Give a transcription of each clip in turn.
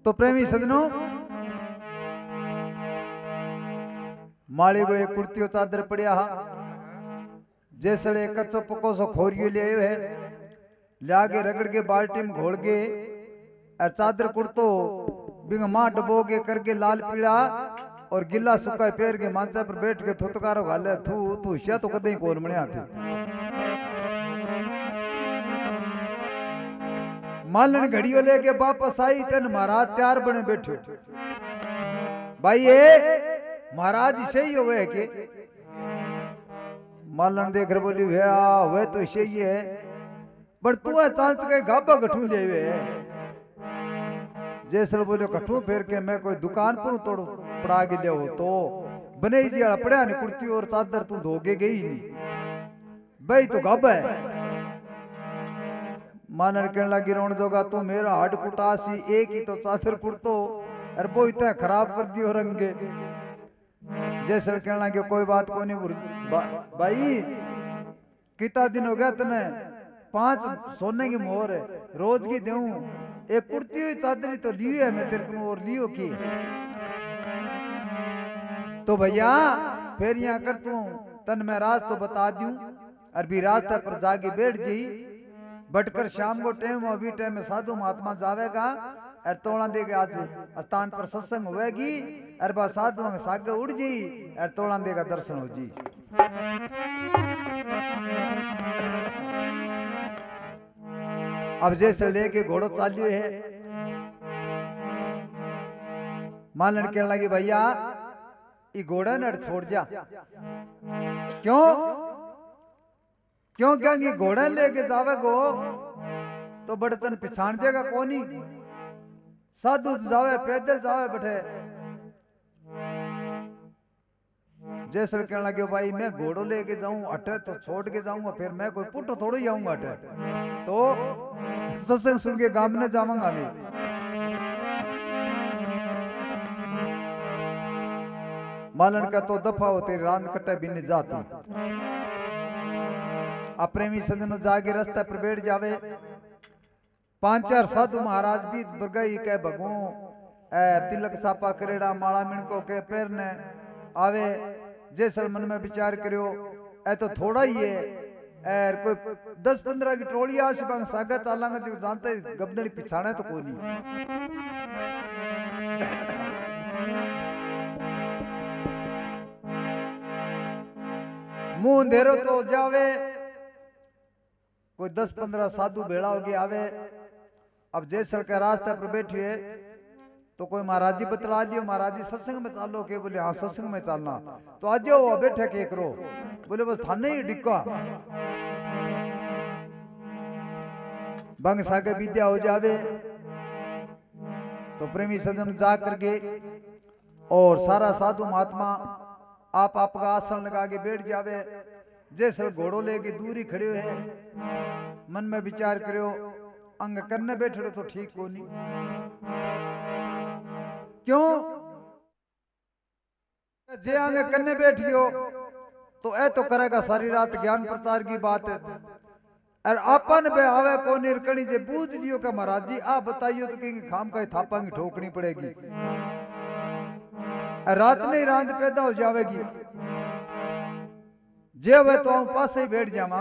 तो प्रेमी सजनों, माड़ी को एक कुर्तियों चादर पड़िया हा, जैसे एक कच्चो पको सो खोरियो ले आयो है, लागे रगड़ के बाल्टी में घोल के और चादर कुर्तो बिंग मां डबो के करके लाल पीड़ा और गिल्ला सुखा पैर के मांचा पर बैठ के थुतकारो घाले थू तू हिस्सा तो कदे कौन बने आते मालन घड़ियों लेके वापस आई तन महाराज तैयार बने बैठो। भाई ये महाराज सही हुए के मालन देख रहे बोली वे तो सही है पर तू चांस के गाबा गठू ले वे जैसे बोले कठू फेर के मैं कोई दुकान पर तोड़ पड़ा के ले हो तो बने जी पड़ा नहीं कुर्ती और चादर तू धोगे गई नहीं भाई तो गाबा है। मानर कहने लगी रोन जोगा तू मेरा हाड कुटासी एक ही तो चादर कुर्तो और वो इतना खराब कर दियो रंगे। जैसे कहने लगे कोई बात को नहीं भाई कितना दिन हो गया तने 5 सोने की मोहर है रोज की दूं एक कुर्ती हुई चादरी तो लियो है मैं तेरे को और लियो की तो भैया फिर यहाँ कर तू तन मैं राज तो बता दूं और भी रास्ते पर जाके बैठ जी बटकर शाम को टाइम अभी टाइम में साधु महात्मा जावेगा और तोड़ा देगे आज स्थान पर सत्संग होएगी और बा साधु सागे उड़ जी और तोड़ा देगा दर्शन हो जी। अब जैसे लेके घोड़ो चालियो है मालन कहने लगी भैया ये घोड़ा न छोड़ जा क्यों क्यों कहेंगे घोड़ा लेके जावे गो तो बड़तन पिछाण जाएगा कोनी साधु जावे पैदल जावे बैठे। जैसे कहने लगे भाई मैं घोड़ो लेके जाऊं अटे तो छोड़ के जाऊंगा फिर मैं कोई पुट थोड़ी जाऊंगा अटे तो सत्संग सुन के गांव में जाऊंगा मैं। मालन का तो दफा हो तेरी रांद कटे भी नहीं जाती प्रेमी सजनों जाके रास्ते पर बैठ जावे 5-4 साधु महाराज भी बरगई के भगू तिलक सापा करेड़ा माला मिणको के पैर ने आवे जैसे मन में विचार करियो ए तो थोड़ा ही है कोई 10-15 की टोली आश बंग सागा चालांगा जो जानते गबदड़ी पिछाने तो कोई नहीं। मुंह अंधेरो तो जावे कोई 10-15 साधु भेड़ा हो गया आवे। अब जैसर के रास्ते पर बैठिए तो कोई महाराज जी बतला दियो महाराज जी सत्संग में चालो के बोले हाँ सत्संग में चलना तो आज वो बैठे के करो बोले बस थाने ही डिक्का बंग सागे विद्या हो जावे तो प्रेमी सजन जा करके और सारा साधु महात्मा आप आपका आसन लगा के बैठ जावे। जैसे घोड़ो लेके दूरी खड़े है मन में विचार करो अंग करने बैठे तो ठीक हो नहीं क्यों जे अंग करने बैठियो तो ए तो करेगा सारी रात ज्ञान प्रचार की बात और अपन बे आवे को निरकणी जे बूझ लियो का महाराज जी आप बताइयो तो कहीं खाम का थापा की ठोकनी पड़ेगी रात नहीं रात पैदा हो जाएगी जे वे तो हम पास ही बैठ जावा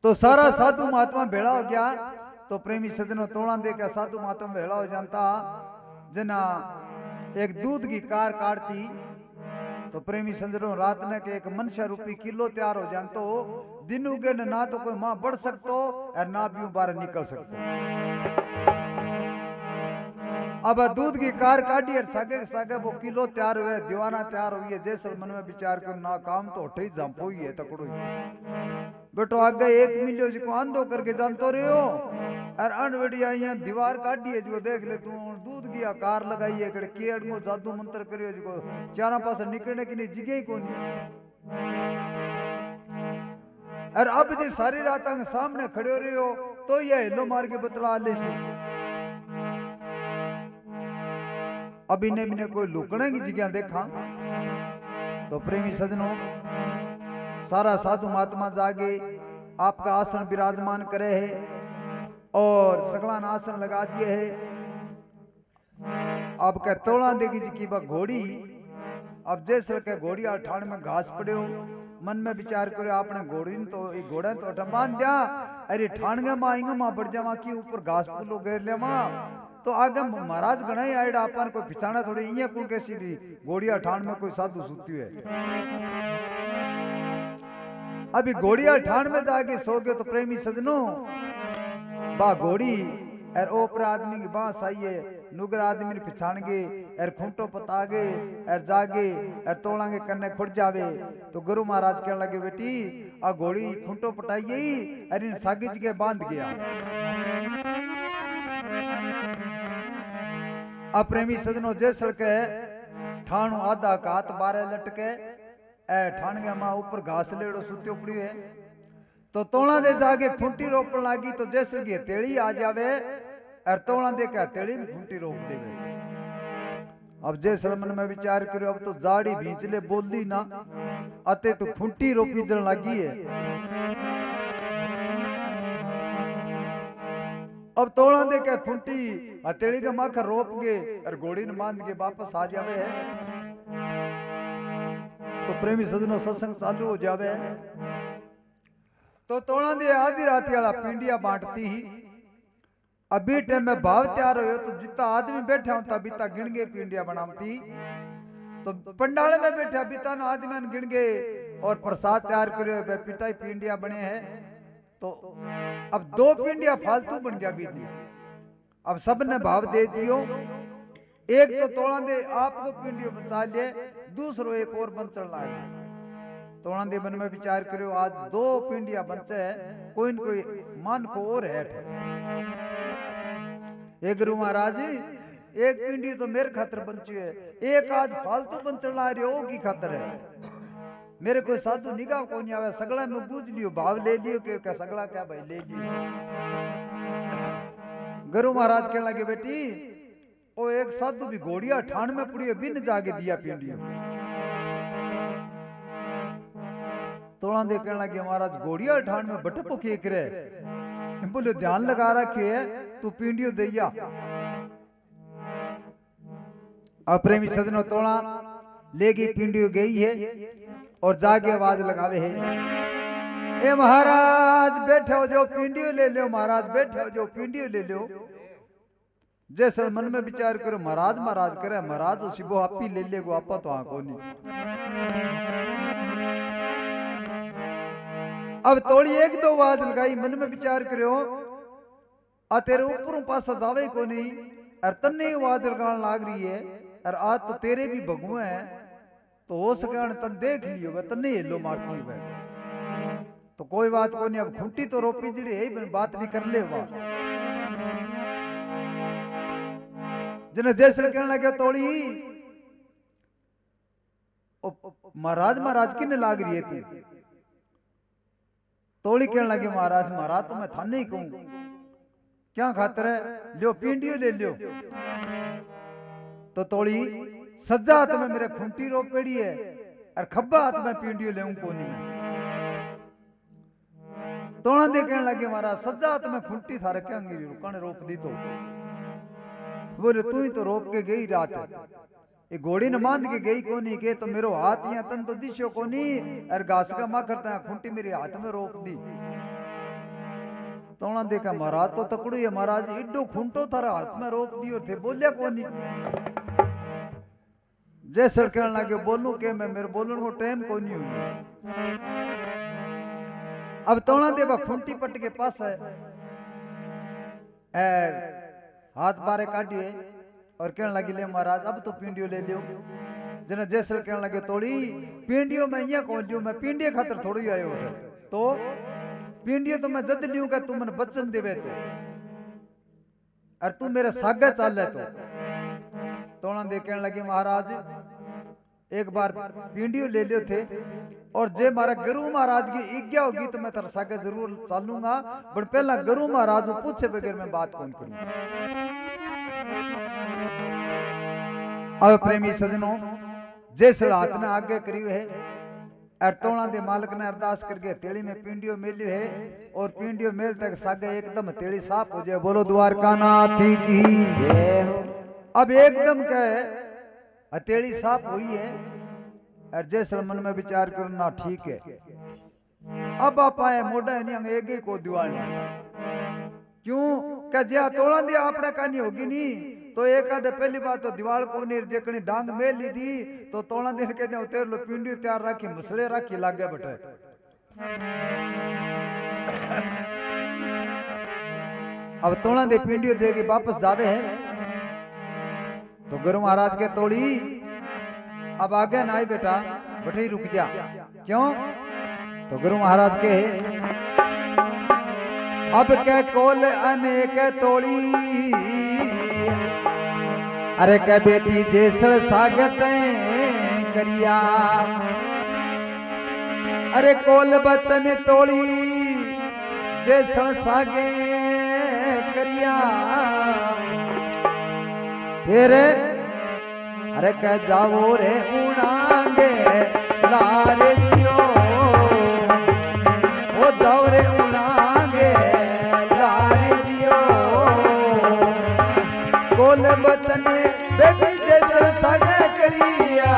तो सारा साधु महात्मा भेड़ा हो गया तो प्रेमी सजनों तोड़ा देखा साधु महात्मा भेड़ा हो जाता जना एक दूध की कार काटती तो प्रेमी सजनों रात ने के एक मनुष्य रूपी किलो तैयार हो जान तो दिन उगे ना तो कोई मां बढ़ सकतो और ना भी बाहर निकल सकतो। अब दूध की कार काटी और सागे सागे वो किलो तैयार हुए दीवाना तैयार हुई है जैसे मन में विचार कर ना काम तो उठे जंपो ही है तकड़ो बेटो आगे 1 मिलियो जी को आंधो करके जानतो रहे हो और अनवड़िया यहाँ दीवार काटी है जो देख ले तू दूध की कार लगाई है कड़े केड़ को जादू मंत्र करियो जो चारा पास निकलने की नहीं जगह ही कोनी और अब जी सारी रात सामने खड़े हो रहे हो तो ये हिलो मार के बतला ले सी अभी ने कोई लुकने की जगह देखा तो प्रेमी सजनों सारा साधु महात्मा जागे आपका आसन विराजमान करे है और सगला आसन लगा दिए है। अब कह तोड़ा देगी जी की बा घोड़ी। अब जैसे के घोड़ी ठाण में घास पड़ो, मन में विचार करो आपने घोड़ी तो घोड़ा तो अठा बांध दिया, अरे ठाण गया माँ आएंगे माँ बढ़ जावा की ऊपर घास पुलो घेर ले माँ, तो आगे महाराज गणा ही आएगा अपन कोई पिछाना थोड़ी इं कुल कैसी भी घोड़िया ठाण में कोई साधु सुती है। अभी घोड़िया ठाण में जाके सो गए तो प्रेमी सजनों बा घोड़ी एर ओपर आदमी की बांस आई है, नुगर आदमी ने पिछाण गे एर खूंटो पतागे एर जागे एर तोड़ांगे कन्ने खुड़ जावे। तो गुरु महाराज कहने लगे बेटी आ घोड़ी खूंटो पटाई एर इन सागी जी के बांध गया। अब प्रेमी सजनों जैसल के ठाणु आधा का हाथ बारे लटके ए ठाण गया मां ऊपर घास लेड़ो सुत्यो पड़ी है। तो तोड़ा दे जाके खूंटी रोपन लागी तो जैसे की हथेली आ जावे और तोड़ा दे के हथेली में खूंटी रोप देवे। अब जैसे मन में विचार करो अब तो जाड़ी भींचले बोली ना अते तो खूंटी रोपी जन लगी है। अब तोड़ा दे के खूंटी हथेली के माखा रोप गए और घोड़ी ने बांध के वापस आ जावे है। तो प्रेमी सजनों सत्संग चालू हो जावे। तो तोड़ा दे आधी रात वाला पिंडिया बांटती ही। अभी टाइम में भाव तैयार हो तो जितना आदमी बैठा होता बीता गिन गए पिंडिया बनाती। तो पंडाल में बैठा बीता ना आदमी गिन गए और प्रसाद तैयार करे पिता ही पिंडिया बने हैं। तो अब 2 पिंडिया फालतू बन गया बीती। अब सब ने भाव दे दियो। एक तो तोड़ा दे आपको पिंडियो बचा ले, दूसरो एक और बंचल लागे। तोड़ा दे मन में विचार करो आज 2 पिंडिया बचे है, कोई न कोई मन को और है। एक गुरु महाराज एक पिंडी तो मेरे खातर बंची है, एक आज फालतू बंचल ला रहे हो की खातर है। मेरे कोई साधु निगाह को नहीं आवे, सगला में बूझ लियो भाव ले लियो के सगला क्या भाई ले लियो। गुरु महाराज कहने लगे बेटी ओ एक साधु भी घोड़िया ठाण में पड़ी है बिन जाके दिया पिंडियो। तोड़ा दे कहने लगे महाराज घोड़िया ठाण में बटपो के करे, बोले ध्यान लगा रखे है तू पिंडियो दैया। अब प्रेमी सजनों तोड़ा लेगी पिंडियो गई है और जाके आवाज लगावे है ए महाराज बैठे हो जो पिंडियो ले लो, महाराज बैठे हो जो पिंडियो ले लो। जैसे मन में विचार करो महाराज महाराज करे, महाराज उसी वो आप ही ले ले गो आपा तो आंखों नहीं। अब तोड़ी 1-2 आवाज लगाई, मन में विचार करो आ तेरे ऊपर पासा जावे को नहीं और तन्ने आवाज लगान लाग रही है और आज तो तेरे भी भगुआ है तो हो सके तन देख लियो तन्ने हेलो मारती हुए। तो कोई बात को नहीं, अब खूंटी तो रोपी जड़ी है बात नहीं कर ले वाह। जिन्हें जैसे कहने लगे तोड़ी महाराज महाराज किन्ने लाग रही है तू। तोड़ी कहने लगे महाराज महाराज तो मैं थाने ही कहूं क्या खातर है, लियो पिंडियो ले लियो। तो तोड़ी सज्जा हाथ में मेरे खूंटी रोपेड़ी है और खब्बा हाथ में पिंडियो ले कोनी में। तोड़ा दे कहने लगे महाराज सज्जा हाथ में खूंटी थारे क्या रुकने रोप दी। तो बोले तू ही तो रोप के गई रात, ये घोड़ी ने बांध के गई कोनी के तो मेरो हाथ यहाँ तन तो दिशो कोनी और घास का माँ करता है खूंटी मेरे हाथ में रोप दी। तोड़ा देखा महाराज तो तकड़ू है, महाराज इड्डो खूंटो थारा हाथ में रोप दियो थे बोलिया कोनी। जैसे कहने लगे बोलूं के मैं मेरे बोलने को टाइम कोनी हुई। अब तोड़ा देवा खूंटी पट के पास है हाथ बारे काटिए और कहने लगे ले महाराज अब तो पिंडियो ले लियो। जना जैसे कहने लगे तोड़ी पिंडियो मैं यहाँ कौन लियो, मैं पिंडिया खातर थोड़ी आयो उधर, तो पिंडियो तो मैं जद लियो का तू मैंने बच्चन देवे तो और तू मेरे सागे चाल ले। तो तोड़ा दे कहने लगे महाराज एक बार पिंडियो ले लियो थे और जे मारा गुरु महाराज की इज्ञा होगी तो मैं तेरे सागे जरूर चालूंगा, बट पहला गुरु महाराज को पूछे बगैर मैं बात कौन करूं। अब प्रेमी सजनों जैसे हाथ ने आगे करी है और तोड़ा दे मालिक ने अरदास करके तेली में पिंडियो मेल्यो है और पिंडियो मेल तक सागे एकदम तेली साफ हो जाए। बोलो द्वारका नाथ की जय हो। अब एकदम कहे हथेली साफ हुई है और जैसे मन में विचार करना ठीक है। अब आप आए मोटा नहीं एक ही को दीवार क्यों क्या ज्या तोड़ा दिया आपने कहानी होगी नहीं तो एक आधे पहली बात तो दीवार को नहीं जेकनी डांग में ली थी तो तोड़ा दिन कहते उतर लो पिंडी तैयार रखी मसले रखी लागे बटे। अब तोड़ा दे पिंडी देगी वापस जावे है तो गुरु महाराज के तोड़ी अब आगे ना आई बेटा बैठे ही रुक जा। क्यों तो गुरु महाराज के अब के कोल अनेक तोड़ी अरे के बेटी जैसर स्वागत करिया अरे कोल बचन तोड़ी जैसर स्वागत करिया फिर अरे कह जाओ रे उड़ांगे लारे दियो वो दौरे उड़ांगे लारे दियो कोल बचने बेटी जैसे सगे करिया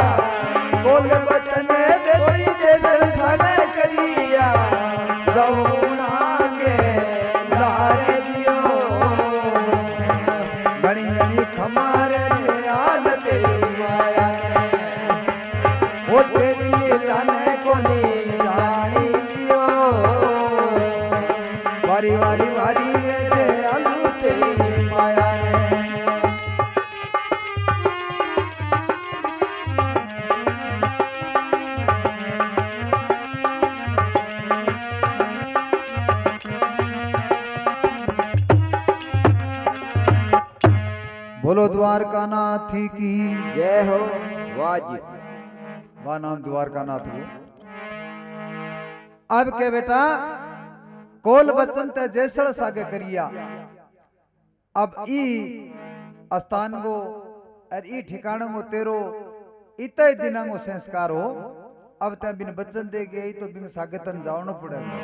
कोल बचने बेटी जैसे सगे करिया जाओ उड़ांगे लारे दियो घनी घनी खमारे वो तेरी जाने को नहीं जानी दियो वारी वारी वारी रे अलू तेरी माया ने। बोलो द्वारका नाथ की जय हो। वाजी वाह नाम द्वारका नाथ को। अब के बेटा कोल बचन ते जैसड़ सागे करिया अब ई स्थान गो और ई ठिकाना गो तेरो इतने दिना गो संस्कार हो अब ते बिन बचन दे गई तो बिन सागे तन जावनो पड़ेगा।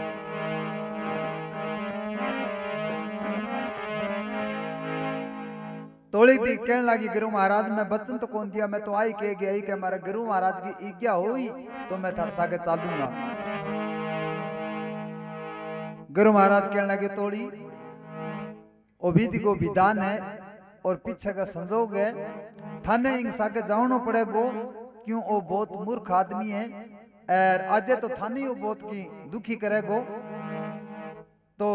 तोड़ी दी कहने लगी गुरु महाराज मैं बचन तो कौन दिया मैं तो आई कह गया कि हमारे गुरु महाराज की इज्ञा हुई तो मैं थार सागे चालूंगा। गुरु महाराज कहने लगे तोड़ी ओ विधि को विधान है और पीछे का संजोग है थाने इन सागे जावनो पड़ेगो क्यों ओ बहुत मूर्ख आदमी है और आजे तो थाने वो बहुत की दुखी करेगो तो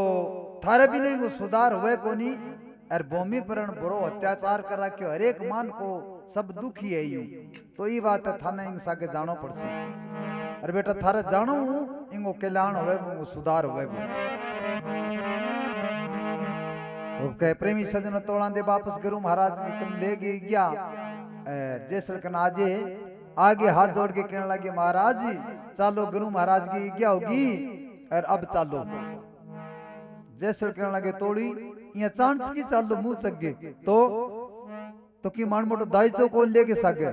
थारे भी नहीं को सुधार हुए को नहीं और भूमि पर बुरो अत्याचार कर रखो हर एक मान को सब दुखी है यूं तो ये बात है थाने इन सागे जानो पड़सी अरे बेटा थारे जानो इंगो कल्याण होएगो इंगो सुधार होएगो। तो कह प्रेमी सजन तोड़ा दे वापस गुरु महाराज की ले गया जैसर कन आजे आगे हाथ जोड़ के कहने लगे महाराज चालो गुरु महाराज की इज्ञा होगी और अब चालो। जैसर कहने लगे तोड़ी यहाँ चांस की चालो मुंह सके तो की मान मोटो दाइजो को लेके सके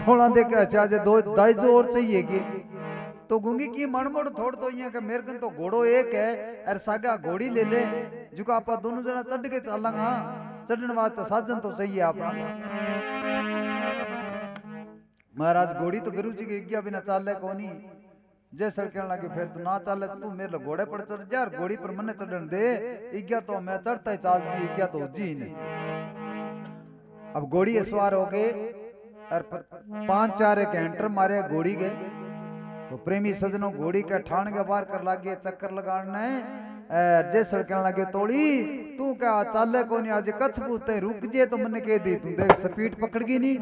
थोड़ा देखे अच्छा जे दो दाइजो और चाहिए कि तो गूंगी की मान मोटो थोड़ तो यहाँ का मेरे कन तो घोड़ो एक है और सागा घोड़ी ले ले जो का आपा दोनों जना चढ़ के चलांगा चढ़ने वास्ते साधन तो चाहिए आपा। महाराज घोड़ी तो गुरु जी की इज्ञा बिना चाले कोनी जैसे कहने लगे फिर तू ना चले तू मेरे घोड़े पर चढ़ जा और घोड़ी पर मने चढ़न दे इज्ञा तो मैं चढ़ता ही चालती इज्ञा तो जी नहीं। अब घोड़ी सवार हो गए और 5-4 एक एंटर मारे घोड़ी गए तो प्रेमी सजनों घोड़ी के ठाण के बाहर कर लागे चक्कर लगाना है जैसे कहने लगे तोड़ी तू क्या चाले को नहीं आज कच्छ पूछते रुक जे तो मैंने कह दी तू देख स्पीड पकड़ गई नहीं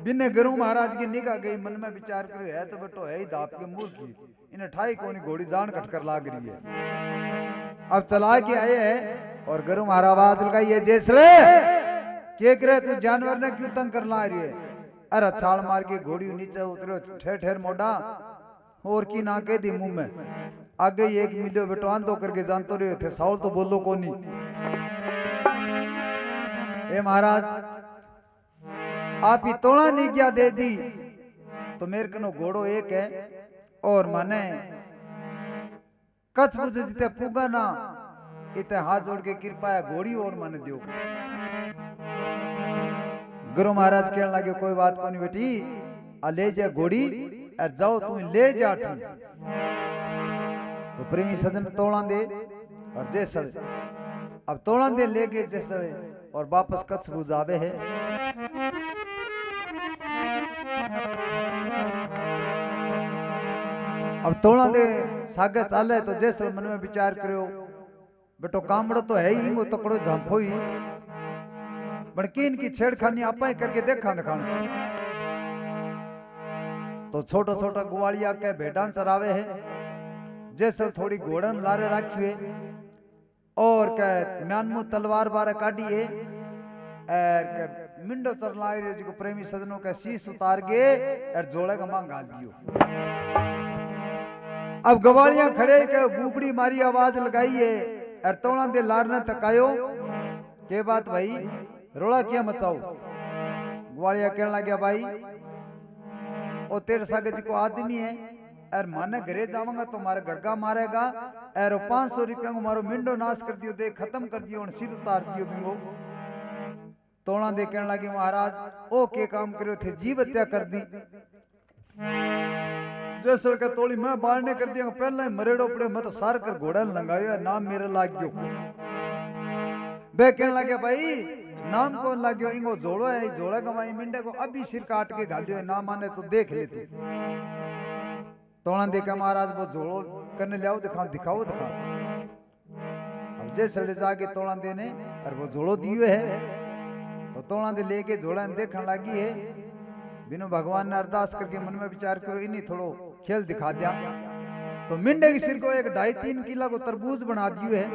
बिन्ने गुरु महाराज की निगाह गई मन में विचार करे है तो बेटो है ही दाप के मूर्ख की इन्हें ठाई कोनी घोड़ी जान कटकर लाग रही है। अब चला के आए हैं और गुरु महाराज लगाई है जैसे के करे तू जानवर ने क्यों तंग कर ला रही है अरे छाल मार के घोड़ी नीचे उतरो ठेर ठेर मोड़ा और की ना कह दी मुंह में आगे एक मिलियो बेटो आंदो करके जानते रहे थे साउल तो बोलो कोनी ए महाराज आप ही तोड़ा नहीं क्या दे दी तो मेरे कनो घोड़ो एक है और माने कच्छ बुझ जिते पुगा ना इते हाथ जोड़ के कृपा है घोड़ी और मन दियो। गुरु महाराज कहने लगे कोई बात को नहीं बेटी, आ ले जा घोड़ी और जाओ तुम ले जा। तो प्रेमी सजन तोड़ा दे और जैसर अब तोड़ा दे ले गए जैसर और वापस कच्छ बुझ आवे है। अब तोड़ा दे सागे चाले तो जैसर मन में विचार करो बेटो कामड़ो तो है ही, तकड़ो झांपो ही, बड़कीन की छेड़खानी आपा ही करके देखा दिखाना। तो छोटा छोटा गुवालिया के भेड़ां चरावे है, जैसे थोड़ी घोड़न लारे राखी है और के म्यानमू तलवार बारे काटी है मिंडो चरला जो प्रेमी सजनों के शीश उतार गए और जोड़े का मांग गाल दियो। अब गवालियां खड़े के बुबड़ी मारी आवाज लगाई है और तोड़ा दे लारने तकायो के बात भाई रोला क्या मचाओ। ग्वालिया कहने लग गया भाई ओ तेरे सागे जी को आदमी है और माने घरे जाऊंगा तो मारे घर का मारेगा और 500 रुपया को मारो मिंडो नाश कर दियो, दे खत्म कर दियो और सिर उतार दियो बिंगो। तोड़ा दे कहने लगी महाराज ओ के काम करो थे, जीव हत्या कर दी। जैसे के तोड़ी मैं बाढ़ने कर दिया पहले ही मरेड़ो पड़े, मैं तो सार कर घोड़ा लगायो नाम मेरे लाग गयो। बे कहने लगे भाई नाम कौन लाग्यो, इंगो जोड़ो है, जोड़ा गवाई मिंडे को अभी सिर काट के घालियो है, ना माने तो देख ले तू। तोड़ा देखा महाराज वो जोड़ो करने लियाओ दिखाओ दिखाओ दिखाओ। अब जैसे ले जाके तोड़ा देने और वो जोड़ो दियो है तो तोड़ा दे लेके जोड़ा देखने लगी है। बिनो भगवान ने अरदास करके मन में विचार करो इन्हीं थोड़ो खेल दिखा दिया तो मिंडे की सिर को एक 2.5-3 किलो को तरबूज बना दियो है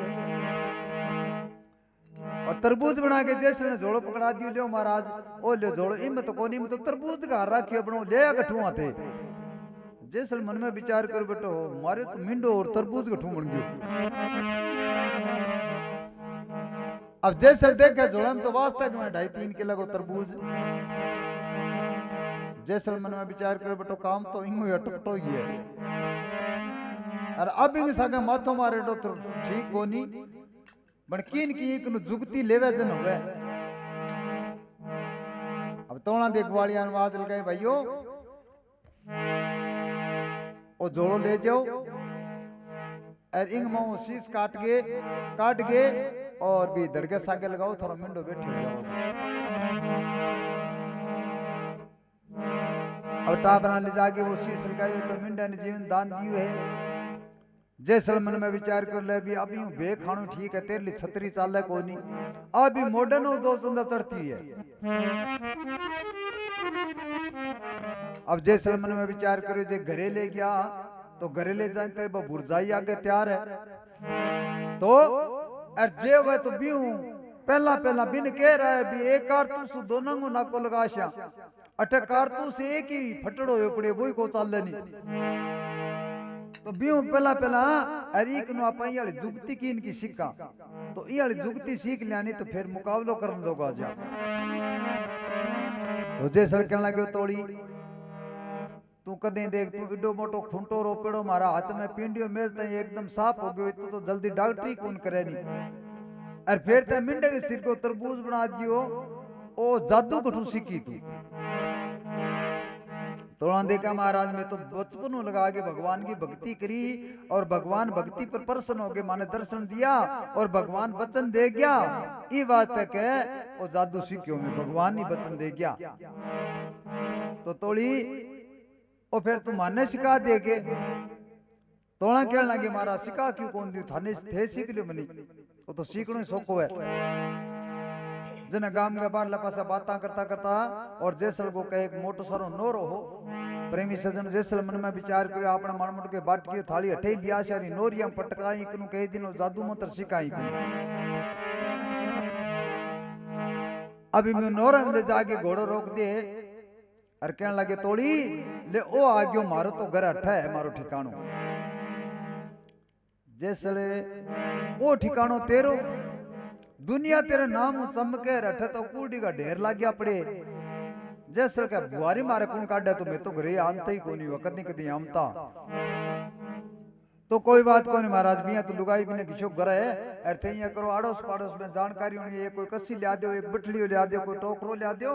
और तरबूज बना के जैसे ने जोड़ो पकड़ा दियो। लियो महाराज ओ ले जोड़ो इम तो कोनी में तो तरबूज का राखियो बनो ले गठुआ थे। जैसे मन में विचार कर बेटो मारे तो मिंडो और तरबूज गठू बन गयो। अब जैसे देखे जोड़न तो वास्तव में 2.5-3 किलो को तरबूज। जैसे मन में विचार कर बेटो काम तो इंगो ही अटकटो ही है और अब इंग सागे माथो मारे तो ठीक कोनी बड़कीन की एक जुगती लेवे जन हुए। अब तोड़ा देख ग्वालिया आवाज लगाए भाइयों ओ जोड़ो ले जाओ और इंग माओ शीश काट गए और भी दरगे सागे लगाओ थोड़ा मिंडो बैठे हो जाओ। अब टाबरा ले जाके वो शीश लगाई तो मिंडा ने जीवन दान दियो है। जैसे मन में विचार कर ले भी अभी बे खाणो ठीक है तेरे लिए छतरी चाले को नहीं अभी मॉडर्न हो दो संदा चढ़ती है। अब जैसे मन में विचार करो जे घरे ले गया तो घरे ले जाते वो बुरजाई आगे तैयार है तो जे वह तो भी पहला बिन कह रहा है भी एक कारतूस दोनों को नाको लगाशा अठे कारतूस एक ही फटड़ो हो पड़े वही को चाल नहीं तो बियो पहला अरीक नो आप वाली जुगती की इनकी सिक्का तो ये वाली जुगती सीख लियानी तो फिर मुकाबलो करने लोग आ जा। तो जैसे कहने लगे तोड़ी तू कदें देख तू इडो मोटो खुंटो रोपेड़ो मारा हाथ में पिंडियो मेलता एकदम साफ हो गयो तो जल्दी डॉक्टरी कौन करे नहीं और फिर ते मिंडे के सिर को तरबूज बना दियो ओ जादू कठू सीखी तू। तोड़ा देखा महाराज में तो बचपन लगा के भगवान की भक्ति करी और भगवान भक्ति पर प्रसन्न हो गए माने दर्शन दिया और भगवान वचन दे गया। ये बात तक है वो जादू सीखियो में भगवान ही वचन दे गया तो तोड़ी और फिर तुम माने सिखा देगे। तोड़ा कहने लगे महाराज सिखा क्यों कौन दियो थाने थे सीख लियो मनी वो तो सीखनो ही सोको है। जन गांव के बाहर लपासा बातें करता और जैसल को कहे एक मोटो सारो नोरो हो प्रेमी सजन जैसल मन में विचार करो अपना मानमुट के बाट की थाली हटे लिया सारी नोरिया पटकाई कनु कह दिन जादू मंत्र सिखाई अभी मैं नोरंग ले जाके घोड़ो रोक दे और कहने लगे तोड़ी ले ओ आ गयो मारो तो घर अठा है मारो ठिकानो जैसे ओ ठिकानो तेरो दुनिया तेरे नाम चमके रठे तो कूड़ी का ढेर लाग गया पड़े जैसे क्या बुआरी मारे कौन काटे तो मैं तो घरे आनता ही कोनी हुआ कदी कदी आमता तो कोई बात को नहीं महाराज बिया तो लुगाई भी ने किशो घर है अरे ये करो आड़ोस पाड़ोस में जानकारी होनी है कोई कस्सी लिया दो एक बटली लिया दो कोई टोकरो लिया दो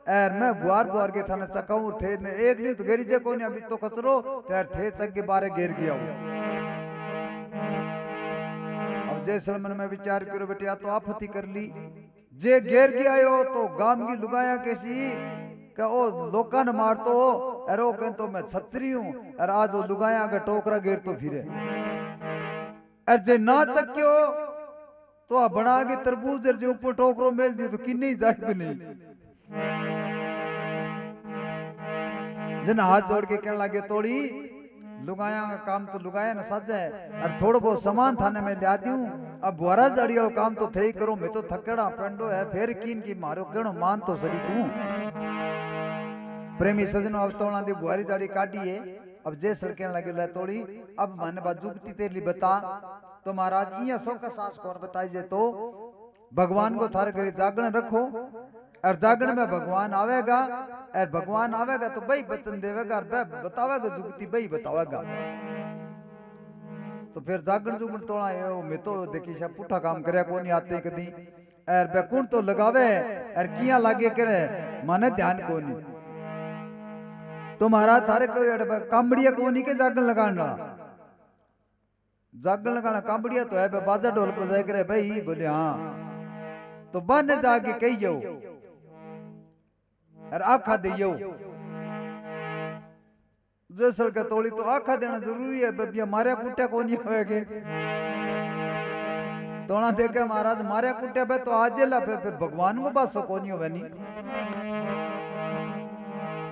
यार मैं बुआर बुआर के थाने चकाऊं थे मैं एक नहीं तो गेरी जे को नहीं अभी तो कचरो यार थे चक के बारे घेर गया हूं अब जैसे मन में विचार करो बेटिया तो आफती कर ली जे घेर के आयो तो गाम की लुगाया कैसी का ओ लोका ने मारतो अरे कह तो मैं छतरी हूं अरे आज वो लुगाया का टोकरा घेर तो फिरे अरे जे ना चक्यो तो आ बना के तरबूज जे ऊपर टोकरो मेल दी तो किन्नी जाए भी नहीं जन हाथ जोड़ के कहने लगे तोड़ी लुगाया का काम तो लुगाया न सज है और थोड़ा बहुत सामान थाने में लिया दूं अब बुआरा जाड़ी वाला काम तो थे ही करो मैं तो थकड़ा पेंडो है फिर कीन की मारो गणो मान तो सरी तू प्रेमी सजनो अब तोड़ा दी बुआरी जाड़ी काटी है अब जे सर कहने लगे ले तोड़ी अब माने बाजुगती तेरी बता तो महाराज इया सो का सास कौन बताई जे तो भगवान को थारे घरे जागरण रखो और जागरण में भगवान आवेगा और भगवान आवेगा तो भाई बचन देवेगा और बतावेगा जुगती भाई बतावेगा तो फिर जागरण जुगण तोड़ा मैं तो देखी शा पुठा काम करे कोनी आते कदी और बेकुण तो लगावे और किया लागे करे माने ध्यान कोनी तो महाराज थारे को कांबड़िया कोनी के जागरण लगाना जागरण लगाना कांबड़िया तो है बाजा ढोल बजाए करे भाई बोले हाँ तो बन जाके कही जाओ और आखा दे जैसल का तोड़ी तो आखा देना जरूरी है बबिया मारे कुटिया को नहीं होएगे तोड़ा देखे महाराज मारे कुटिया पे तो आज ला फिर भगवान को बासो को नहीं होवे नहीं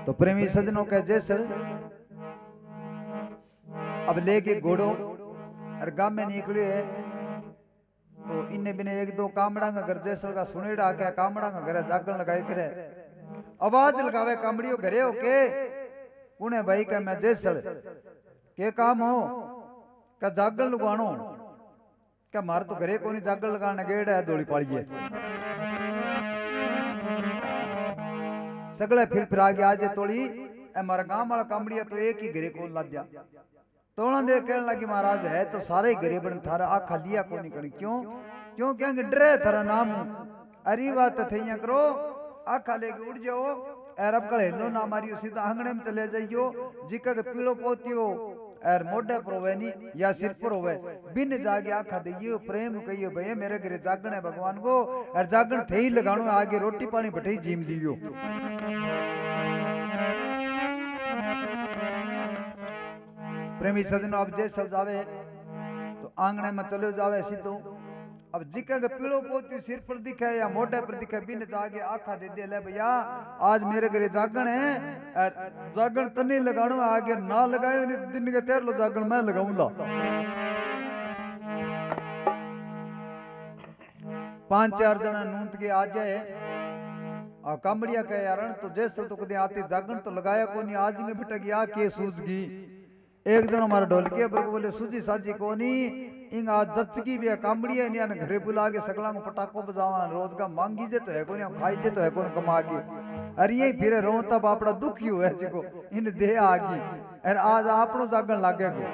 तो प्रेमी सजनों के जैसल अब लेके घोड़ो और गांव में निकले है तो इन्ने बिने एक दो कामड़ा का घर जैसल का सुनेड़ा के कामड़ा का घर जागरण लगाए करे आवाज लगावे कामड़ियों घरे हो के उन्हें भाई का मैं जैसल के काम हो का जागरण लगानो क्या मार तो घरे को नहीं जागरण लगाना गेड़ है दौड़ी पाड़िए सगले फिर आगे आज तोड़ी हमारा गांव वाला कामड़िया तो एक ही घरे को ला दिया तोड़ा दे कहने लगी महाराज है तो सारे घरे बन थारा आखा लिया को नहीं क्यों क्यों क्या डरे थारा नाम अरे बात थे करो आखा लेके उड़ जाओ और अब कल हिलो ना मारियो सीधा आंगने में चले जाइयो जिका के पीलो पोतियो और मोढे पर होवे नी या सिर पर होवे बिन जागे आखा दियो प्रेम कहियो भैया मेरे घरे जागण है भगवान को और जागण थे ही लगानो आगे रोटी पानी बठे जीम दियो प्रेमी सजनो अब जे सब जावे तो आंगने में चले जावे सीधो अब जिका के पीड़ो पोती सिर पर दिखे या मोटे पर दिखे बिन जागे आखा दे दे ले भैया आज मेरे घरे जागण है जागण तने लगाणो आगे ना लगायो ने दिन के तेर लो जागण मैं लगाऊंगा 5-4 जना नूंद के आ जाए आ कामड़िया के यार तो जैसे तो कदे आती जागण तो लगाया कोनी आज में भटक गया के सूझगी एक जन हमारा ढोलकिया पर बोले सूझी साजी कोनी इंग आज जचकी भी कामड़िया ने घरे बुला के सकला में पटाखो बजावा रोज का मांगी जे तो है कोनी खाई जे तो है कोनी कमा के अरे ये फिर रोता बापड़ा दुखी हुआ है जिको इन दे आगी और आज आपनो जागण लागे को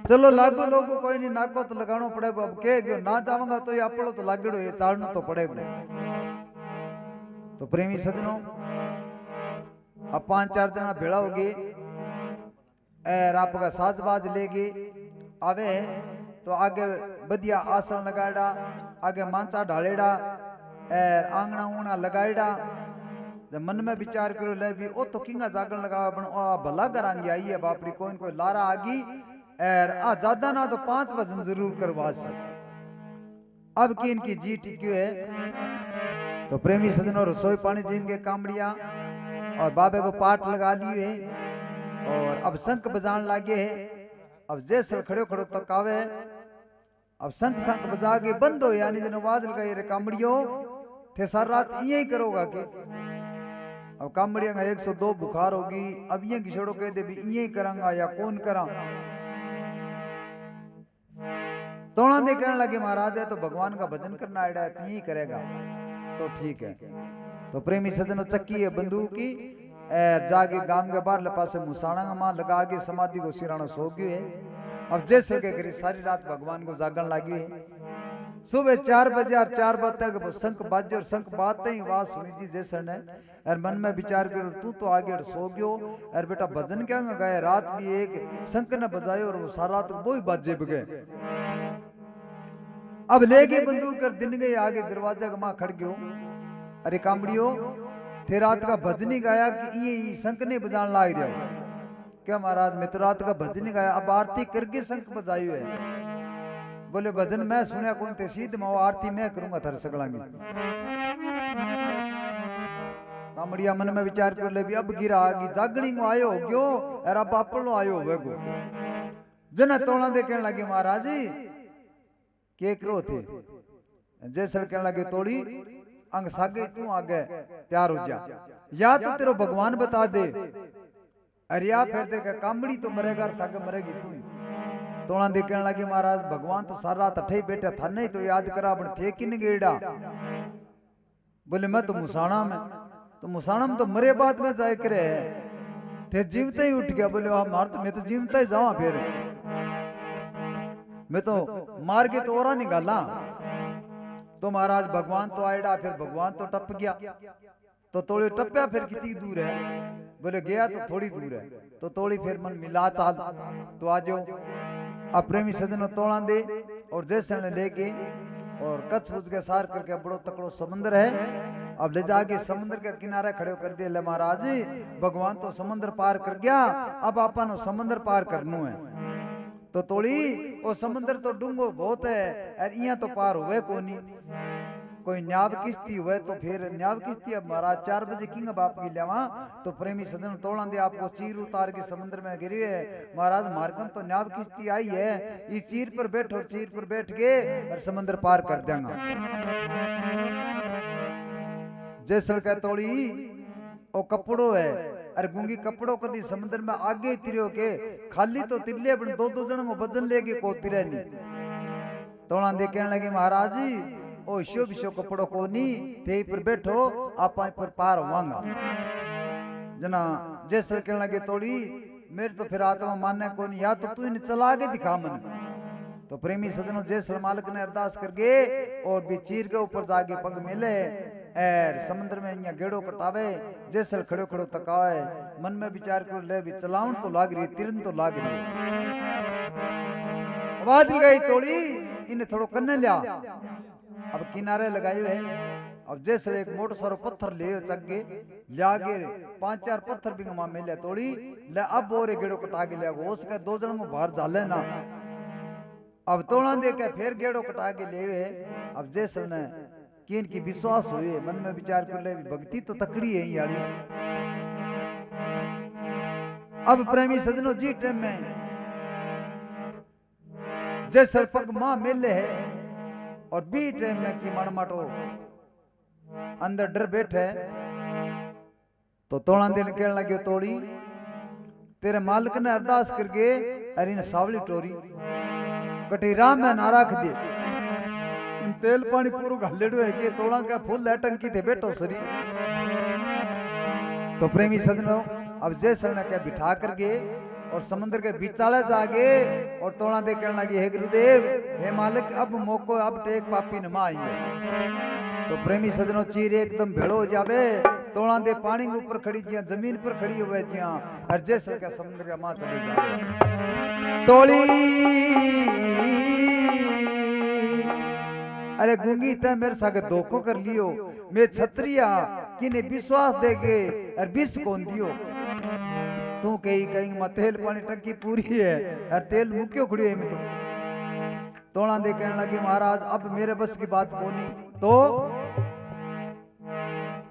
चलो लागो लोगो कोई नहीं नाको तो लगानो पड़ेगा अब के गयो ना जाऊंगा तो ये आपड़ो तो लागेड़ो ये चाड़नो तो पड़ेगा तो प्रेमी सजनों अब 5-4 जना भेड़ा होगी और आपका साजबाज लेगी आवे तो आगे बढ़िया आसन लगाएड़ा आगे मांसा ढालेड़ा और आंगना ऊंगना लगाएड़ा जब मन में विचार करो ले भी ओ तो किंगा जागरण लगावा बन आ भला करांगी आई है बापड़ी कोई लारा आगी और आ ज्यादा ना तो 5 वजन जरूर करवा से अब की इनकी जी टिक्यू है तो प्रेमी सजनों रसोई पानी जीन के कामड़िया और बाबे को पाठ लगा लिए और अब शंख बजान लागे है अब जैसे खड़े खड़ो तक आवे अब शंख बजा के बंद हो यानी जन आवाज लगाई रे कामड़ियो थे सारी रात यही करोगा के अब कामड़िया का 102 बुखार होगी अब ये घिछड़ो कह दे भी यही करांगा या कौन करा तोड़ा दे कहने लगे महाराज है तो भगवान का भजन करना आइडा है यही करेगा तो ठीक है तो प्रेमी सजनो चक्की है बंदूक की जागे गांव के बाहर पासे मुसाणा मां लगा के समाधि को सिराना सो गयो है। अब जैसे के करी सारी रात भगवान को जागण लगी है। सुबह 4 बजे और 4 बजे तक वो शंख बाजे और शंख बाजते ही आवाज सुनी जी जैसे ने और मन में विचार करो तू तो आगे सो गयो और बेटा भजन क्या गाए रात भी एक शंख ने बजायो और वो सारा रात वो ही बाजे बगे। अब ले गई बंदूक कर दिन गए आगे दरवाजा का मां खड़ गयो। अरे कामड़ियो थे रात का भजन ही गाया कि ये शंख नहीं बजान लाग रहा क्या महाराज मैं तो रात का भजन ही गाया अब आरती करके शंख बजाई है। बोले भजन मैं सुनया कौन थे सीध मैं आरती मैं करूंगा थारे सगलांगी। कामड़िया मन में विचार कर ले भी अब गिरा आगी जागणी को आयो हो गयो और अब आपनो आयो होवेगो। जना तोड़ा दे कहने लगे महाराज के करो थे जैसे कहने लगे तोड़ी अंग सागे तू आगे तैयार हो जा या तो तेरो भगवान बता दे अरे या फिर देख कामड़ी तो मरेगा और सागे मरेगी तू। तोड़ा दे कहने लगे महाराज भगवान तो सारा रात अठे बैठा था नहीं तो याद करा अपन थे किन गेड़ा। बोले मैं तो मुसाणा में तो मुसाणा में तो मरे बाद में जाए करे थे जीवते ही उठ गया। बोले मार तो मैं तो जीवता ही जावा फिर मैं तो मार के तो और निकाला। तो महाराज भगवान तो आएड़ा फिर भगवान तो टप गया तो तोड़ी टप्या फिर कितनी दूर है। बोले गया तो थोड़ी दूर है तो तोड़ी फिर मन मिला चाल तो आ जाओ। अब प्रेमी सजनों तोड़ा दे और जैसे ने लेके और कच्छ फूस के सार करके बड़ो तकड़ो समुद्र है। अब ले जाके समुद्र के किनारे खड़े कर दिए ले महाराज भगवान तो समुद्र पार कर गया अब अपन समुद्र पार करनू है। तो तोड़ी वो समुद्र तो डूंगो बहुत है और यहाँ तो पार हुए कोनी कोई न्याब किश्ती हुए तो फिर न्याब किश्ती अब महाराज 4 बजे किंग बाप की लेवा तो प्रेमी सदन तोड़ा दे आपको चीर उतार के समुद्र में गिरी है। महाराज मार्गम तो न्याब किश्ती आई है ये चीर पर बैठो चीर पर बैठ के और समुद्र पार कर देंगे। जैसल का तोड़ी ओ कपड़ो है अरे गूंगी कपड़ो कदी समुद्र में आगे तिरियो के खाली तो तिरले अपन दो जन को बदन लेके को तिरे नहीं। तोड़ा दे कहने लगे महाराज ओ शो बिशो कपड़ो को नी ते पर बैठो आप पर पार होवांगा। जना जैसर कहने लगे तोड़ी मेरे तो फिर आत्मा मानने को नहीं या तो तू इन्हें चला के दिखा मन। तो प्रेमी सदनों जैसर मालिक ने अरदास कर गए और भी चीर के ऊपर जाके पग मिले एर समुद्र में यहाँ गेड़ो कटावे जैसर खड़ो खड़ो तकावे मन में विचार कर ले भी चलाउन तो लाग रही तिरन तो लाग रही। आवाज गई तोड़ी इन्हें थोड़ो कन्ने लिया अब किनारे लगाए हुए अब जैसे एक मोटो सारो पत्थर ले चगे लागे 5-4 पत्थर भी वहां मिले तोड़ी ले अब और गेड़ो कटा के ले हो सके 2 जन को बाहर जाले ना। अब तोड़ा दे के फिर गेड़ो कटा के ले अब जैसे ने किन की विश्वास हुए मन में विचार कर ले भक्ति तो तकड़ी है यारी। अब प्रेमी सजनों जी टाइम में जैसे पग मां मिले है और बी टाइम में की मणमाटो अंदर डर बैठे तो तोड़ा दिन कहने लगे तोड़ी तेरे मालिक ने अरदास करके अरे इन सावली टोरी कटी राम में ना रख दे इन तेल पानी पूरा घलेड़ो है कि तोड़ा का फुल है टंकी थे बैठो सरी। तो प्रेमी सजनों अब जैसे ने क्या बिठा करके और समुद्र के बिचाले जागे और तोड़ा दे कहने लगे हे गुरुदेव हे मालिक अब मौको अब टेक पापी न आएंगे। तो प्रेमी सजनों चीर एकदम भेड़ो हो जावे तोड़ा दे पानी के ऊपर खड़ी जिया जमीन पर खड़ी हुए जिया और जैसे का समुद्र का मां चले जावे तोड़ी अरे गूंगी ते मेरे सागे धोखो कर लियो मैं छत्रिया किने विश्वास देगे और विष कौन दियो तू कहीं मैं तेल पानी टंकी पूरी है और तेल मुक्यो खड़ी है मैं तो तोड़ा दे कहने लगी महाराज अब मेरे बस की बात कोनी तो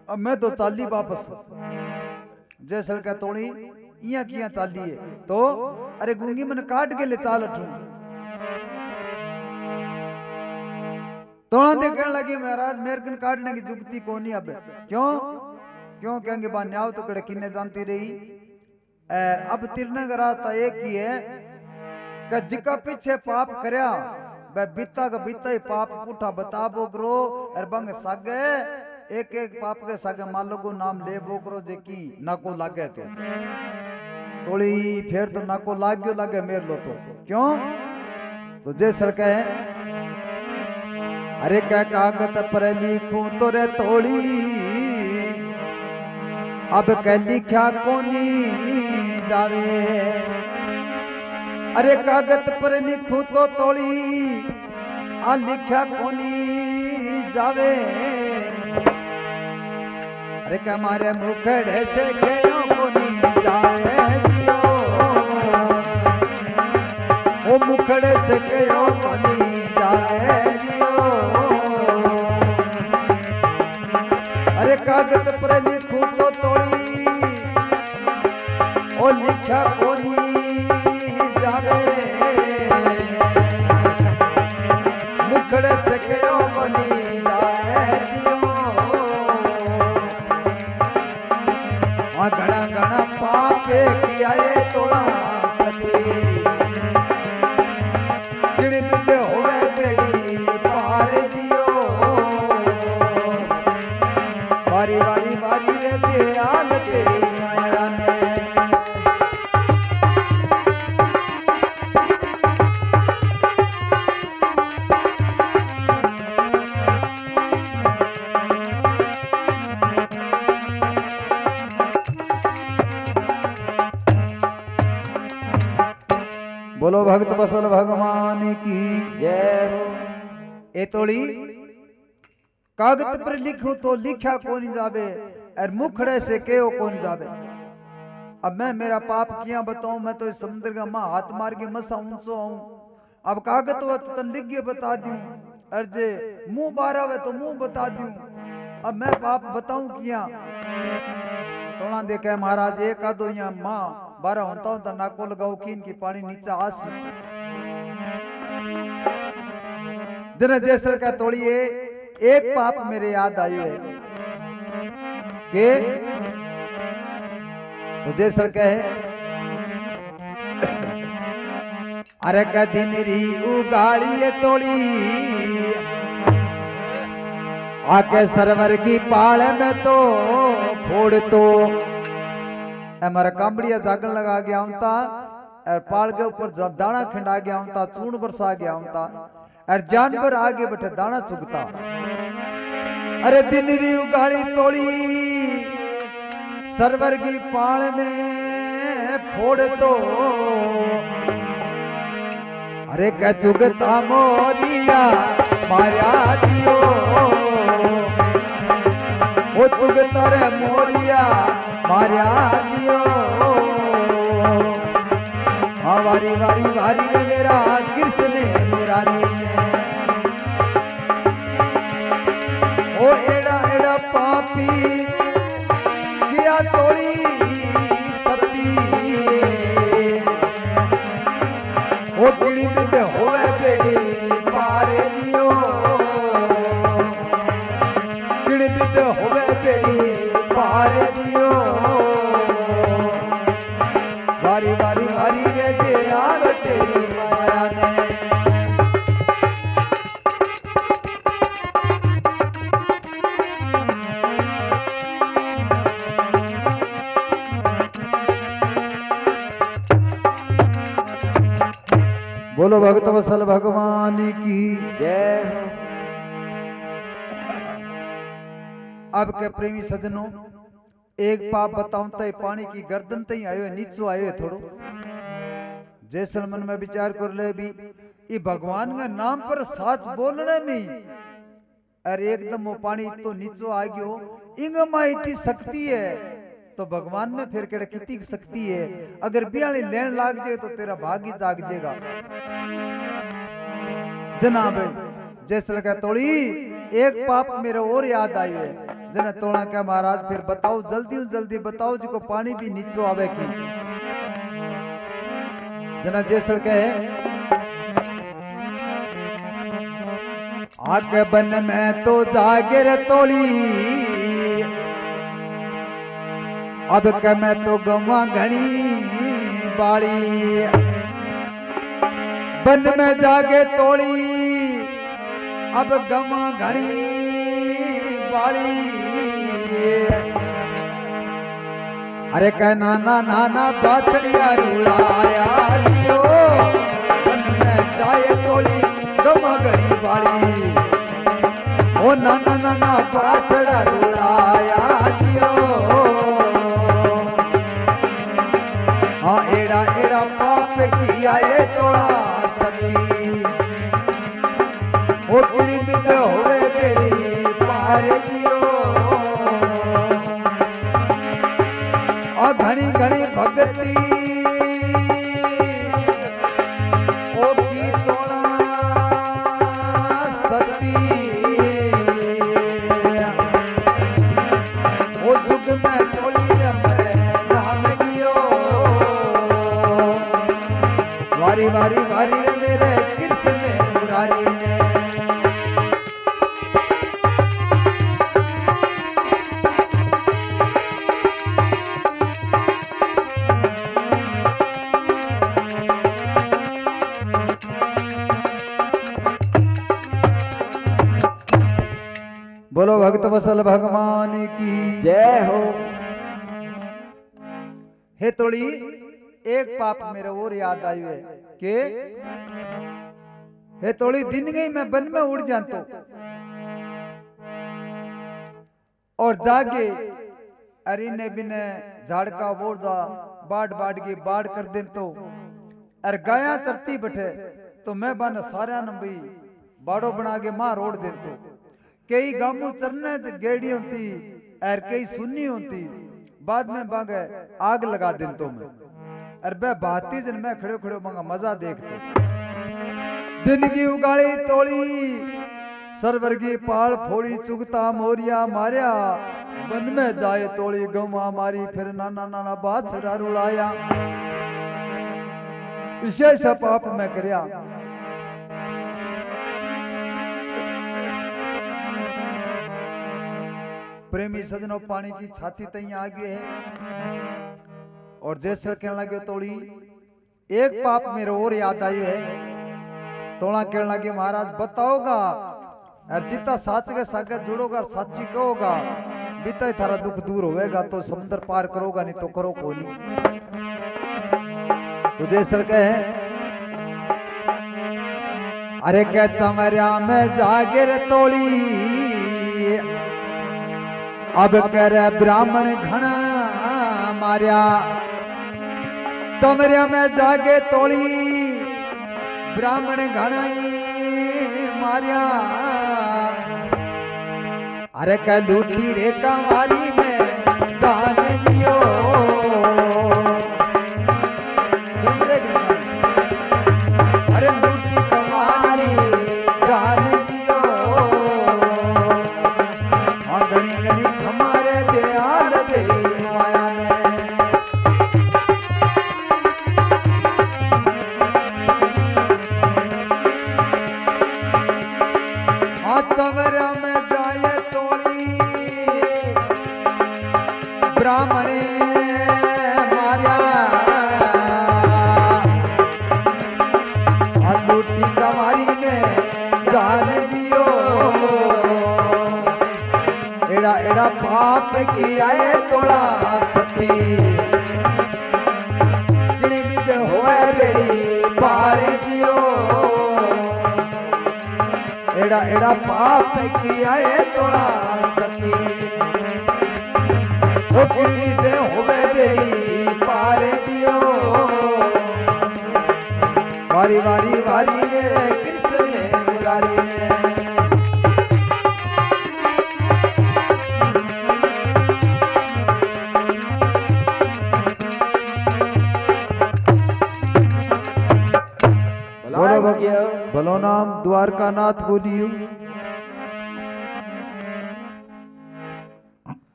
अब मैं तो चाली वापस जैसल का तोड़ी इया किया चाली है तो अरे गूंगी मैंने काट के ले चाल अठू। तोड़ा दे कहने लगी महाराज मेरे कन काटने की जुगती कोनी अब क्यों क्यों कहेंगे बा न्याव तो कड़े किन्ने जानती रही अब तिरने का रास्ता एक ही है कि जिका पीछे पाप करया वह बीता का बीता ही पाप पुठा बताबो करो और बंग सागे एक एक पाप के सागे मालो को नाम ले बोकरो जे की ना को लागे तो थोड़ी फिर तो ना को लाग्यो लागे मेर लो तो क्यों तो जे सरके अरे क्या कागज पर लिखूं तो रे थोड़ी अब कह लिखा कोनी जावे अरे कागज पर लिखूं तो थोड़ी आ लिखा कोनी जावे अरे क्या मारे मुखड़े से गयो कोनी जावे जियो ओ मुखड़े से गयो कोनी जावे जियो अरे कागज पर लिखूं तो तोड़ी ओ लिखा कोनी जावे मुखड़े से गयो कोनी जावे जियो घना घना पापे किया तोड़ा सके गिड़बिड़ होवे बेड़ी पार दियो बारी बारी बारी रे दयाल तेरी माया ने बोलो भक्त बसल भगवान की जय हो ए तोड़ी कागज पर लिखो तो लिखा कौन जावे और मुखड़े से केओ कौन जावे अब मैं मेरा पाप किया बताऊं मैं तो इस समुद्र का मां हाथ मार के मसा ऊंचो आऊं अब कागज तो तन लिख के बता दूं और जे मुंह बार आवे तो मुंह बता दूं अब मैं पाप बताऊं किया तोड़ा देखे महाराज एक आधो यहाँ मां 12 होता हूं तो नाको लगाओ कीन की पानी नीचे आसी जने जैसर का तोड़िए एक पाप मेरे याद आयो है के तो जैसर कहे अरे का दिन री उगाड़ी तोड़ी आके सरवर की पाल में तो फोड़ तो हमारा कांबड़िया जागन लगा गया उनता और पाल के ऊपर दाना खिंडा गया उनता चून बरसा गया उनता और जानवर आगे बैठे दाना चुगता अरे दिन री उगाड़ी तोड़ी सरवर की पाल में फोड़ तो अरे क्या चुगता मोरिया मारिया दियो वो चुगता रे मोरिया मारिया दियो हाँ वारी वारी वारी रे मेरा कृष्ण मेरा ने ओ एड़ा एड़ा पापी किया तोड़ी सती ओ गिड़ी में होवे बेड़ी पारे दियो गिड़ी में होवे बेड़ी पारे दियो बारी बारी बारी रे दयाल तेरी माया ने बोलो भक्त वत्सल भगवान की जय हो। अब के प्रेमी सजनों एक पाप बताऊं तो पानी की गर्दन तई आयो नीचो आयो थोड़ो जैसल मन में विचार कर ले भी ये भगवान के नाम पर साच बोलने में अरे एकदम वो पानी तो नीचो आ गयो इंग मां इतनी शक्ति है तो भगवान में फिर केड़ा कितनी शक्ति है अगर बियाली लेन लाग जाए तो तेरा भाग ही जाग जाएगा जनाब जैसल का तोड़ी एक पाप मेरे और याद आई है जना तोड़ा क्या महाराज फिर बताओ जल्दी बताओ जिको पानी भी नीचो आवे की जना जैसल कहे आगे बन में तो जागे रे तोड़ी अब के मैं तो गवा घनी बाड़ी बन में जागे तोड़ी अब गवा घनी वाली। अरे कह नाना नाना बाछड़िया रुलाया जियो, मन में जाए तोली गमा गड़ी वाली। ओ नाना नाना बाछड़ा रुलाया जियो, हाँ एड़ा एड़ा पाप किया ये तोड़ा सकी। ओ किड़ी बिद होवे तेरी पार जियो, आ घनी घनी भगती ओ की तोड़ा सती। ओ जुग में तोली अमरे नाम जियो, वारी वारी वारी रे मेरे कृष्ण मुरारी ने। बोलो भक्त वसल भगवान की जय हो। हे तोड़ी एक पाप मेरे और याद आई है के हे तोड़ी दिन गई मैं बन में उड़ जातो और जागे अरिने बिने झाड़का बोर्दा बाढ़ बाढ़ की बाढ़ कर दे तो अर गाया चरती बैठे तो मैं बन सारा नंबी बाड़ो बना के मां रोड दे तो कई गामू चरने गेड़ी होती और कई सुन्नी होती बाद में बागे आग लगा दिन तो मैं अरे भाती दिन मैं खड़े खड़े मांगा मजा देखते दिन की उगाड़ी तोड़ी सरवर की पाल फोड़ी चुगता मोरिया मारिया बन में जाए तोड़ी गमा मारी फिर नाना नाना बात छड़ा रुलाया विशेष पाप में करया। प्रेमी सजनों पानी की छाती तई आ गए है और जैसे कहने लगे तोड़ी एक पाप मेरे और याद आई है। तोड़ा कहने लगे महाराज बताओगा और जितना साच के सागे जुड़ोगा और साची कहोगा बीता ही थारा दुख दूर होएगा तो समुद्र पार करोगा नहीं तो करो को नहीं। तो जैसे कहे अरे कह चमरिया में जागिर तोड़ी अब कर ब्राह्मण घना मारिया समरिया में जागे तोड़ी ब्राह्मण घनाई मारिया। अरे कह लूटी रे कंवारी में जान जियो अरे लूटी कंवारी जान जियो हाँ घनी घनी हमारे दयाल तेरी माया ने। चमरा में जाए तोड़ी ब्राह्मण मारिया लूटी कमारी में जान जियो एड़ा एड़ा पाप किया है तोड़ा सती गिणी बिद होए बेड़ी पार जियो एड़ा एड़ा पाप किया है तोड़ा सती ओ गिणी दे होवे बेड़ी पार दियो वारी वारी वारी मेरे कृष्ण ने मुरारी ने। बोलो नाम द्वारका नाथ बोलियो।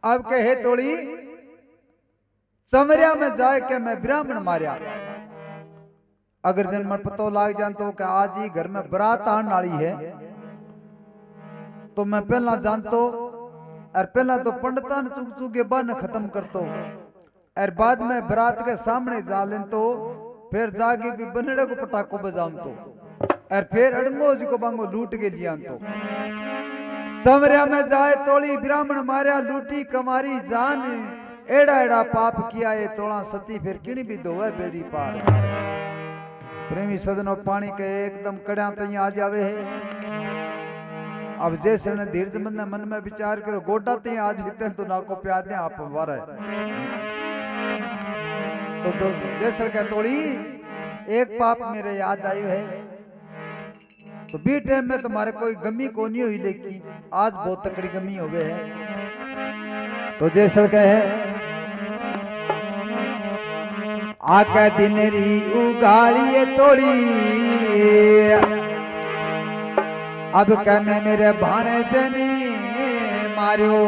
अब कहे तोड़ी समरिया में जाए के मैं ब्राह्मण मारिया अगर जन मन पतो लाग जान तो कि आज ही घर में बरात आने वाली है तो मैं पहला जानतो और पहला तो पंडिता ने चुग चुग के बन खत्म करतो और बाद में बरात के सामने जा लें तो फिर जाके भी बनड़े को पटाखो बजाऊं तो और फिर अड़मोज को बांगो लूट के लिया तो समरिया में जाए तोड़ी ब्राह्मण मारिया लूटी कमारी जान एड़ा एड़ा पाप किया ये तोड़ा सती फिर किणी भी धोवे बेड़ी पार। प्रेमी सदनों पानी के एकदम कड़ा तई आ जावे है। अब जैसे ने धीरज मन में विचार करो गोडा तई आज हिते तो ना को प्याद दे आप वारे तो जैसे के तोड़ी एक पाप मेरे याद आयो है तो बी टाइम में तुम्हारे कोई गमी को नहीं हुई लेकिन आज बहुत तकड़ी गमी हो गए है। तो जैसे कहे आका दिन री उगाड़ी तोड़ी अब कह मैं मेरे भाने जनी मारियो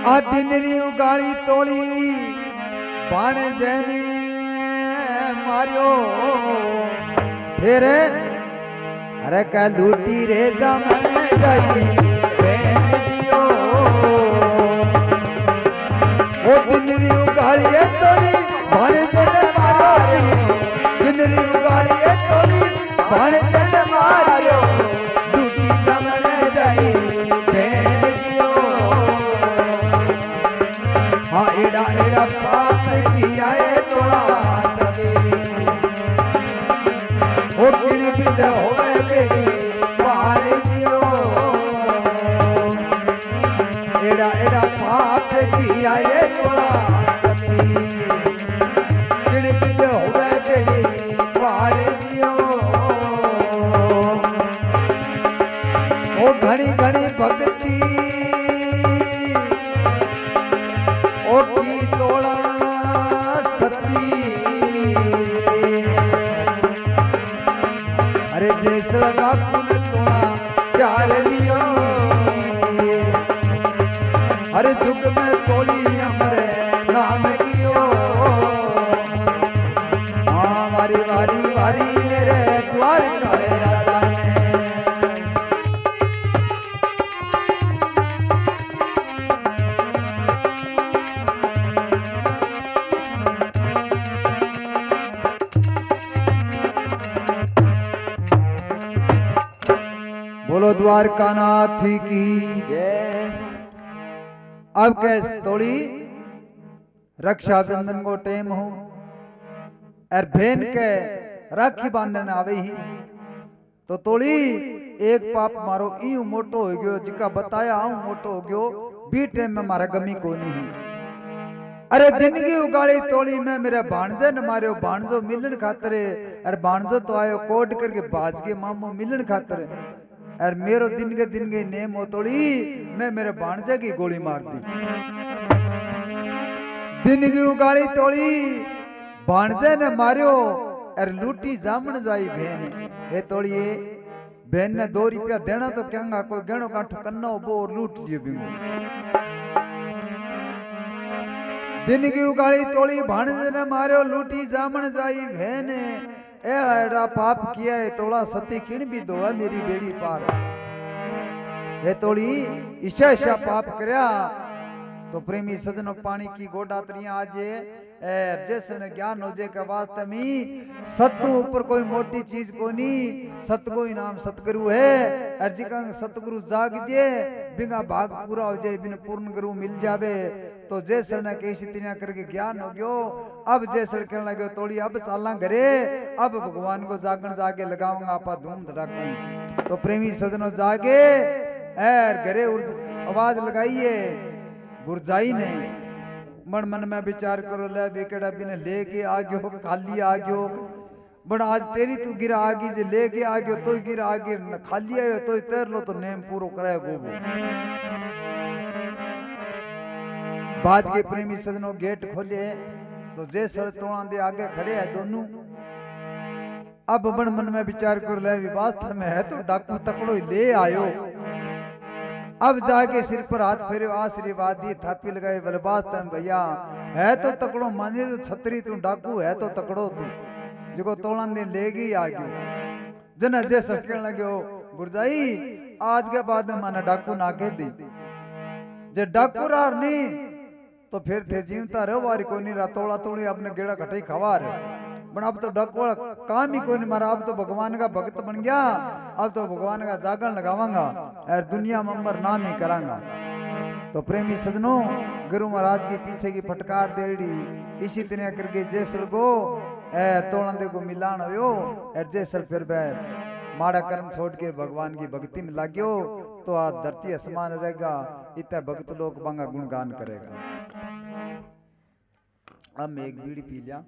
आ दिन री उगाड़ी तोड़ी भाने जनी मारियो फिर अरे कह लूटी रे जमने गई बहन दियो वो दिन री उगाड़ी तोड़ी भाने जने मारियो दिन री उगाड़ी तोड़ी भाने जने मारियो लूटी जमने गई बहन दियो हाँ एड़ा एड़ा पाप किया है तोड़ा ओ किणी बिद होवे बेटी पार दियो एड़ा एड़ा पाप किया ये तोड़ा सती किणी बिद होवे बेटी पार दियो ओ घणी घणी भक्ति ओ की तोड़ा सती अरे जैसे डाकू ने तोड़ा प्यार लियो अरे जुग में तोड़ी हमरे नाम कियो हाँ वारी वारी वारी मेरे द्वार काले राजा ने बोलो द्वारका नाथ की जय। अब कैस तोड़ी रक्षाबंधन को टेम हो और बहन के राखी बांधने आवे ही तो तोड़ी एक पाप मारो ई मोटो हो गयो जिका बताया हूं मोटो हो गयो बी टेम में मारा गमी को नहीं अरे दिन की उगाड़ी तोड़ी में मेरे भाणजे न मारियो भाणजो मिलन खातर और भाणजो तो आयो कोड करके बाज के मामो मिलन खातर और मेरो दिन के नेम हो तोड़ी मैं मेरे भाणजे की गोली मार दी दिन की उगाड़ी तोड़ी भाणजे ने मारियो और लूटी जामन जाई बहन हे तोड़िए बहन ने 2 रुपया देना तो कहंगा कोई गहनो काठो कन्नो बो लूट लियो बिंगो दिन की उगाड़ी तोड़ी भाणजे ने मारियो लूटी जामन जाई बहन एड़ा पाप किया है तोड़ा सती किण भी दो है मेरी बेड़ी पार ये तोड़ी ईशा ईशा पाप करया तो प्रेमी सजनो पानी की गोडा तरिया आज जैसे न ज्ञान हो जे के वास्ते में सत्य ऊपर कोई मोटी चीज को नहीं सतगुरु नाम सतगुरु है और जिका सतगुरु जाग जे बिना भाग पूरा हो जाए बिन पूर्ण गुरु मिल जावे तो जैसे न कैसी तिना करके ज्ञान हो गयो अब जैसे कहने लगे तोड़ी अब साला घरे अब भगवान को जागण जागे लगाऊंगा आपा धूम धड़ाकू तो प्रेमी सजनो जागे एर घरे आवाज लगाइए गुरजाई ने मन मन में विचार करो ले बेकेड़ा बिने लेके आ गयो खाली आ गयो बड़ आज तेरी तू गिरा आगी जे लेके आ गयो तो गिरा आगे न खाली आयो तो तैर लो तो नेम पूरो कराए गोबो बाज के प्रेमी सजनों गेट खोले तो जे सर तोड़ा दे आगे खड़े है दोनों अब बड़ मन में विचार कर ले वास्तव में है तो डाकू तकड़ो ले आयो अब जाके सिर पर हाथ फेरे आशीर्वाद दिए थापी लगाए बलबाज तम भैया है तो तकड़ो माने तो छतरी तू डाकू है तो तकड़ो तू जो तोड़ा दे ले गई आ गयो जना जैसे कहने लगे गुरजाई आज के बाद में माना डाकू ना कह दी जे डाकू रार नहीं तो फिर थे जीवता रहो वारी को नहीं रहा तोड़ा तोड़ी अपने गेड़ा कटाई खवा रहे बन अब तो डकोड़ काम ही कोई नहीं मारा, अब तो भगवान का भक्त बन गया, अब तो भगवान का जागरण लगावांगा और दुनिया में अमर नाम ही करांगा। तो प्रेमी सदनों, गुरु महाराज के पीछे की फटकार देड़ी इसी तरह करके जैसल को तोड़ने को मिलान हो और जैसल फिर माड़ा कर्म छोड़ के भगवान की भक्ति में लाग्यो तो आज धरती आसमान रहेगा, इतना भक्त लोग बांगा गुणगान करेगा। अब मैं एक बीड़ी पी लिया।